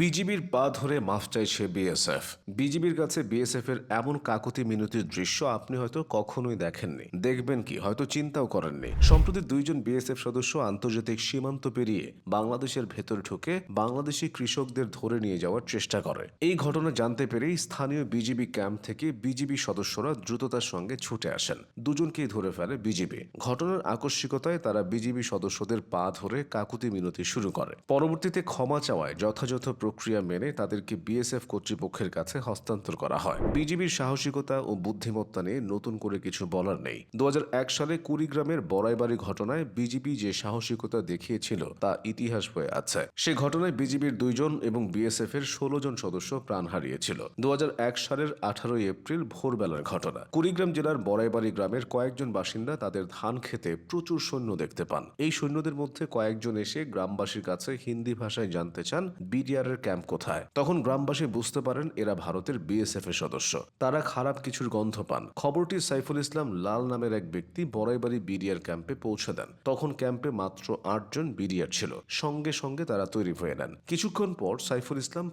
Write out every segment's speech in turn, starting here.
বিজিবির পা ধরে মাফ চাইছে বিএসএফ। বিজিবির কাছে বিএসএফ এর এমন কাকুতি মিনতির দৃশ্য আপনি হয়তো কখনোই দেখেননি, দেখবেন কি হয়তো চিন্তাও করেননি। সম্প্রতি দুইজন বিএসএফ সদস্য আন্তর্জাতিক সীমান্ত পেরিয়ে বাংলাদেশের ভেতর ঢুকে বাংলাদেশি কৃষকদের ধরে নিয়ে যাওয়ার চেষ্টা করে। এই ঘটনা জানতে পেরেই স্থানীয় বিজিবি ক্যাম্প থেকে বিজিবি সদস্যরা দ্রুততার সঙ্গে ছুটে আসেন। দুজনকেই ধরে ফেলে বিজিবি। ঘটনার আকস্মিকতায় তারা বিজিবি সদস্যদের পা ধরে কাকুতি মিনতি শুরু করে। পরবর্তীতে ক্ষমা চাওয়ায় যথাযথ প্রক্রিয়া মেনে তাদেরকে বিএসএফ কর্তৃপক্ষের কাছে হস্তান্তর করা হয়। বিজিবির সাহসিকতা ও বুদ্ধিমত্তা নিয়ে নতুন করে কিছু বলার নেই। 2001 সালে কুড়িগ্রামের বড়াইবাড়ি ঘটনায় বিজিবি যে সাহসিকতা দেখিয়েছিল তা ইতিহাস হয়ে আছে। সে ঘটনায় বিজিবির 2 জন এবং বিএসএফ এর 16 জন সদস্য প্রাণ হারিয়েছিল। 2001 সালের 18 এপ্রিল ভোরবেলার ঘটনা। কুড়িগ্রাম জেলার বড়াইবাড়ি গ্রামের কয়েকজন বাসিন্দা তাদের ধান খেতে প্রচুর সৈন্য দেখতে পান। এই সৈন্যদের মধ্যে কয়েকজন এসে গ্রামবাসীর কাছে হিন্দি ভাষায় জানতে চান বিডিআর এর ক্যাম্প কোথায়। তখন গ্রামবাসী বুঝতে পারেন এরা ভারতের বিএসএফ এর সদস্য। তারা খারাপ কিছুর গন্ধ পান। খবরটি সাইফুল ইসলাম লাল নামের এক ব্যক্তি বড়াইবাড়ি বিডিআর ক্যাম্পে পৌঁছে দেন। তখন ক্যাম্পে মাত্র 8 জন বিডিআর ছিল। সঙ্গে সঙ্গে তারা তৈরি হয়ে নেন। কিছুক্ষণ পর সাইফুল ইসলাম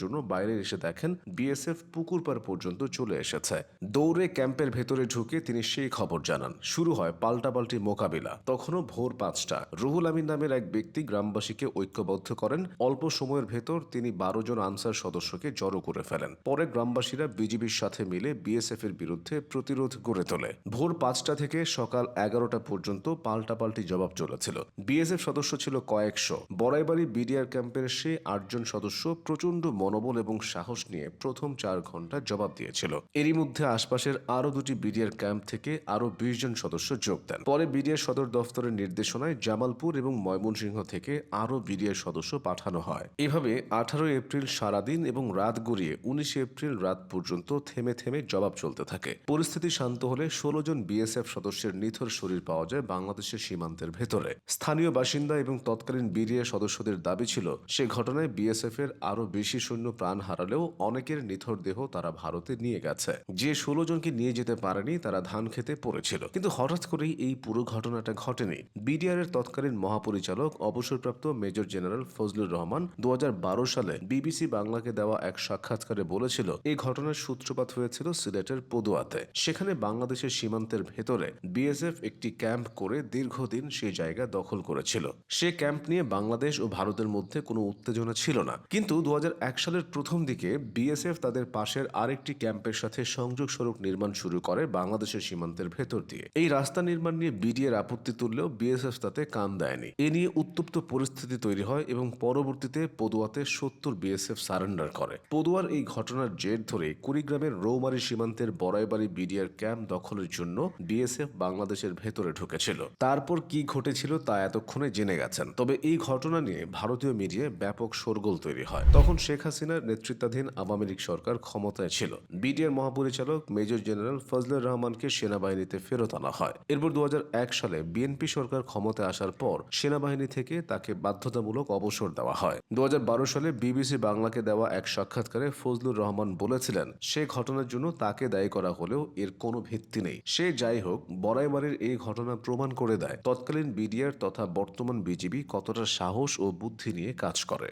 জন্য বাইরে এসে দেখেন বিএসএফ পুকুর পার পর্যন্ত চলে এসেছে। দৌড়ে ক্যাম্পের ভেতরে ঢুকে তিনি সেই খবর জানান। শুরু হয় পাল্টাপাল্টি মোকাবিলা। তখনও ভোর 5টা। রুহুল আমিন নামের এক ব্যক্তি গ্রামবাসীকে ঐক্যবদ্ধ করেন। অল্প সময়ের ভেতর তিনি 12 জন আনসার সদস্যকে জড়ো করে ফেলেন। পরে গ্রামবাসীরা বিজিবির সাথে মিলে বিএসএফ এর বিরুদ্ধে প্রতিরোধ গড়ে তোলে। ভোর 5টা থেকে সকাল 11টা পর্যন্ত পাল্টাপাল্টি জবাব চলেছিল। বিএসএফ সদস্য ছিল কয়েকশো। বড়াইবাড়ি বিডিআর ক্যাম্পের সেই 8 জন সদস্য প্রচন্ড মনোবল এবং সাহস নিয়ে প্রথম 4 ঘন্টা জবাব দিয়েছিল। এরই মধ্যে আশপাশের আরো 2টি বিডিআর ক্যাম্প থেকে আরো 20 জন সদস্য যোগ দেন। পরে বিডিআর সদর দফতরের নির্দেশনায় জামালপুর এবং ময়মনসিংহ থেকে আরো বিডিআর সদস্য পাঠানো হয়। এভাবে 18 এপ্রিল সারাদিন এবং রাত গড়িয়ে 19 এপ্রিল রাত পর্যন্ত থেমে থেমে জবাব চলতে থাকে। পরিস্থিতি শান্ত হলে 16 জন বিএসএফ সদস্যের নিথর শরীর পাওয়া যায় বাংলাদেশের সীমান্তের ভেতরে। স্থানীয় বাসিন্দা এবং তৎকালীন বিডিআর সদস্যদের দাবি ছিল সে ঘটনায় বিএসএফ এর আরো বেশি সৈন্য প্রাণ হারালেও অনেকের নিথর দেহ তারা ভারতে নিয়ে গেছে। যে 16 জনকে নিয়ে যেতে পারেনি তারা ধান খেতে পড়েছিল। কিন্তু হঠাৎ করেই এই পুরো ঘটনাটা ঘটেনি। বিডিআর এর তৎকালীন মহাপরিচালক অবসরপ্রাপ্ত মেজর জেনারেল ফজলুর রহমান 2012 সালে বিবিসি বাংলাকে দেওয়া এক সাক্ষাৎকারে বলেছিল এই ঘটনার সূত্রপাত হয়েছিল সিলেটের পদুয়াতে। সেখানে বাংলাদেশের সীমান্তের ভেতরে বিএসএফ একটি ক্যাম্প করে দীর্ঘদিন সেই জায়গা দখল করেছিল। সে ক্যাম্প নিয়ে বাংলাদেশ ও ভারতের মধ্যে কোনো উত্তেজনা ছিল না। কিন্তু 2001 সালের প্রথম দিকে বিএসএফ তাদের পাশের আরেকটি ক্যাম্পের সাথে সংযোগ সড়ক নির্মাণ শুরু করে বাংলাদেশের সীমান্তের ভেতর দিয়ে। এই রাস্তা নির্মাণ নিয়ে বিডিআর আপত্তি তুললেও বিএসএফ তাতে কান দেয়নি। এ নিয়ে উত্তপ্ত পরিস্থিতি তৈরি হয় এবং পরবর্তীতে পদুয়াতে 70 বিএসএফ সারেন্ডার করে। পদুয়ার এই ঘটনার জের ধরে কুড়িগ্রামের রৌমারী সীমান্তের বড়াইবাড়ি বিডিআর ক্যাম্প দখলের জন্য বিএসএফ বাংলাদেশের ভেতরে ঢুকেছিল। তারপর কি ঘটেছিল তা এতক্ষণে জেনে গেছেন। তবে এই ঘটনা নিয়ে ভারতীয় মিডিয়ায় ব্যাপক শোরগোল তৈরি হয়। তখন শেখ হাসিনার নেতৃত্বাধীন আওয়ামী লীগ সরকার ক্ষমতায় ছিল। বিডিআর মহাপরিচালক মেজর জেনারেল ফজলুর রহমানকে সেনাবাহিনীতে ফেরত আনা হয়। এরপর 2001 সালে বিএনপি সরকার ক্ষমতায় আসার পর সেনাবাহিনী থেকে তাকে বাধ্যতামূলক অবসর দেওয়া হয়। 2012 সালে বিবিসি বাংলাকে দেওয়া এক সাক্ষাৎকারে ফজলুর রহমান বলেছিলেন সে ঘটনার জন্য তাকে দায়ী করা হলেও এর কোনো ভিত্তি নেই। সে যাই হোক, বড়াইবাড়ির এই ঘটনা প্রমাণ করে দেয় তৎকালীন বিডিআর তথা বর্তমান বিজিবি কতটা সাহস ও বুদ্ধি নিয়ে কাজ করে।